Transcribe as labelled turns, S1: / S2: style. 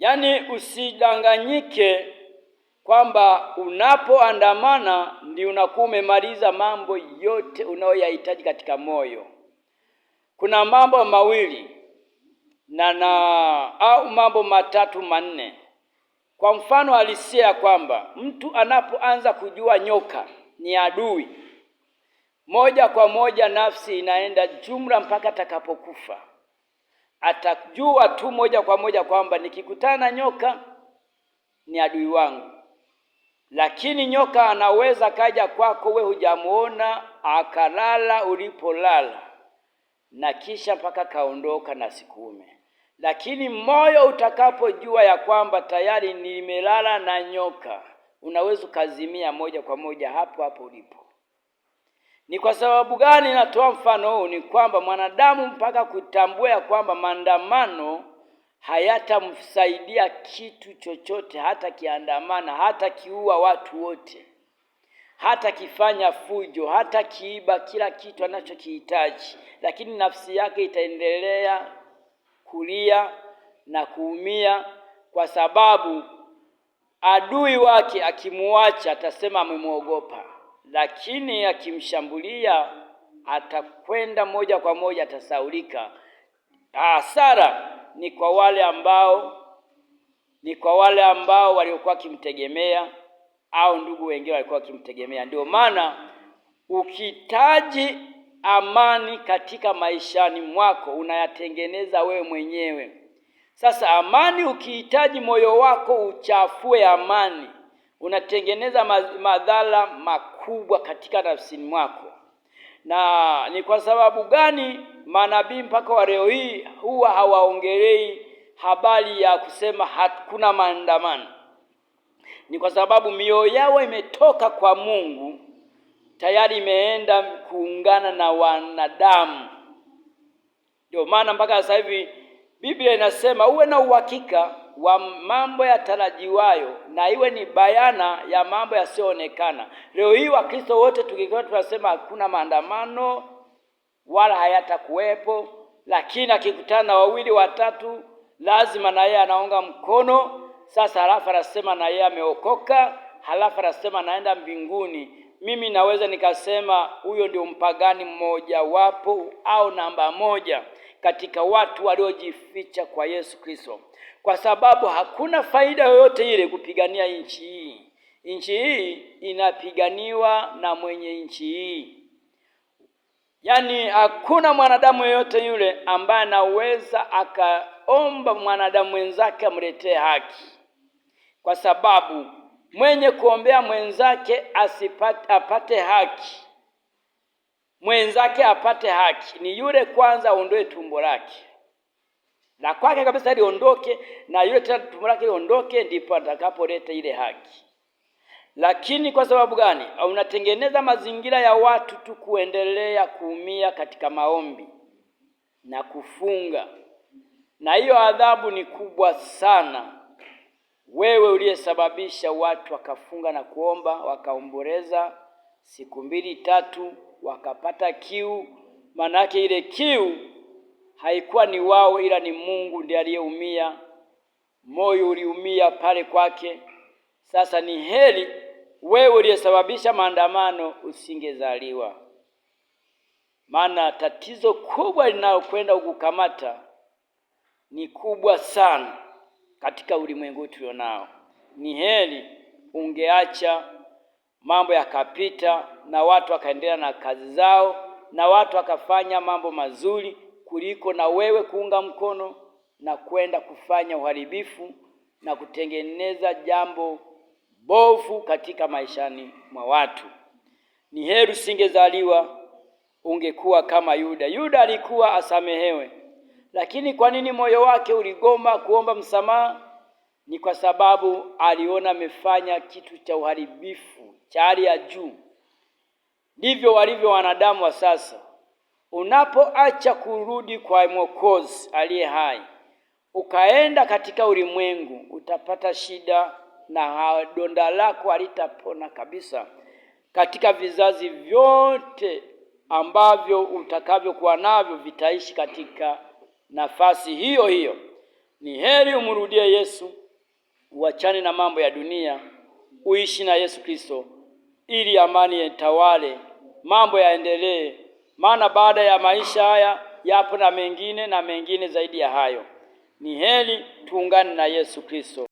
S1: Yaani usidanganyike kwamba unapoandamana ndio unakuwa umemaliza mambo yote unayoyahitaji katika moyo. Kuna mambo mawili au mambo matatu manne. Kwa mfano halisia kwamba mtu anapoanza kujua nyoka ni adui, moja kwa moja nafsi inaenda jumla mpaka atakapokufa. Atajua tu moja kwa moja kwamba nikikutana na nyoka ni adui wangu. Lakini nyoka anaweza kaja kwako wewe hujamuona, akalala ulipolala, na kisha mpaka kaondoka na sikuume. Lakini moyo utakapojua ya kwamba tayari nimelala na nyoka, unaweza kazimia moja kwa moja hapo hapo ulipo. Ni kwa sababu gani natoa mfano huu? Ni kwamba mwanadamu mpaka kutambua ya kwamba maandamano hayatamsaidia kitu chochote, hata kiandamana, hata kiua watu wote, hata kifanya fujo, hata kiiba kila kitu anachokihitaji, lakini nafsi yake itaendelea kulia na kuumia, kwa sababu adui wake akimuacha atasema amemwogopa, lakini akimshambulia atakwenda moja kwa moja, atasaulika. Hasara ni kwa wale ambao waliokuwa kimtegemea au ndugu wengine walikuwa kimtegemea. Ndio maana ukihitaji amani katika maishani mwako unayatengeneza wewe mwenyewe. Sasa amani ukihitaji moyo wako uchafue amani, unatengeneza madhara makubwa katika nafsini mwako. Na ni kwa sababu gani manabii mpaka wa leo hii huwa hawaongelei habari ya kusema hakuna maandamano? Ni kwa sababu mioyo yao imetoka kwa Mungu, tayari imeenda kuungana na wanadamu. Ndio maana mpaka sasa hivi Biblia inasema uwe na uhakika wa mambo yatarajiwayo na iwe ni bayana ya mambo yasiyoonekana. Leo hii Wakristo wote tukikaa tunasema hakuna maandamano wala hayatakuwepo, lakini akikutana na wawili watatu lazima na yeye anaunga mkono. Sasa halafu anasema na yeye ameokoka, halafu anasema naenda mbinguni. Mimi naweza nikasema huyo ndio mpagani mmoja wapo au namba moja katika watu waliojificha kwa Yesu Kristo, kwa sababu hakuna faida yoyote ile kupigania nchi hii. Nchi hii inapiganiwa na mwenye nchi hii. Yaani hakuna mwanadamu yoyote yule ambaye anaweza akaomba mwanadamu mwenzake amletee haki, kwa sababu mwenye kuombea mwenzake apate haki, mwenzake apate haki, ni yule kwanza aondoe tumbo lake na kwake kabisa liondoke, na yule tena tumbo lake liondoke, ndipo atakapoleta ile haki. Lakini kwa sababu gani? Unatengeneza mazingira ya watu tu kuendelea kuumia katika maombi na kufunga, na hiyo adhabu ni kubwa sana. Wewe uliyesababisha watu wakafunga na kuomba, wakaomboleza siku 2-3, wakapata kiu. Manake ile kiu haikuwa ni wao, ila ni Mungu ndiye aliyeumia. Moyo uliumia pale kwake. Sasa ni heri wewe uliyesababisha maandamano usingezaliwa. Maana tatizo kubwa linalokwenda kukukamata ni kubwa sana katika ulimwengu tulionao. Ni heri ungeacha mambo yakapita na watu wakaendelea na kazi zao na watu wakafanya mambo mazuri, kuliko na wewe kuunga mkono na kwenda kufanya uharibifu na kutengeneza jambo bovu katika maishani mwa watu. Ni heri usingezaliwa, ungekuwa kama Yuda. Yuda alikuwa asamehewe, lakini kwa nini moyo wake uligoma kuomba msamaha? Ni kwa sababu aliona amefanya kitu cha uharibifu cha hali ya juu. Ndivyo walivyo wanadamu wa sasa. Unapoacha kurudi kwa Mwokozi aliye hai, ukaenda katika ulimwengu, utapata shida na donda lako halitapona kabisa. Katika vizazi vyote ambavyo utakavyokuwa navyo vitaishi katika nafasi hiyo hiyo. Ni heri umrudie Yesu, uachane na mambo ya dunia, uishi na Yesu Kristo, ili amani itawale, mambo yaendelee. Maana baada ya maisha haya yapo na mengine zaidi ya hayo. Ni heri tuungane na Yesu Kristo.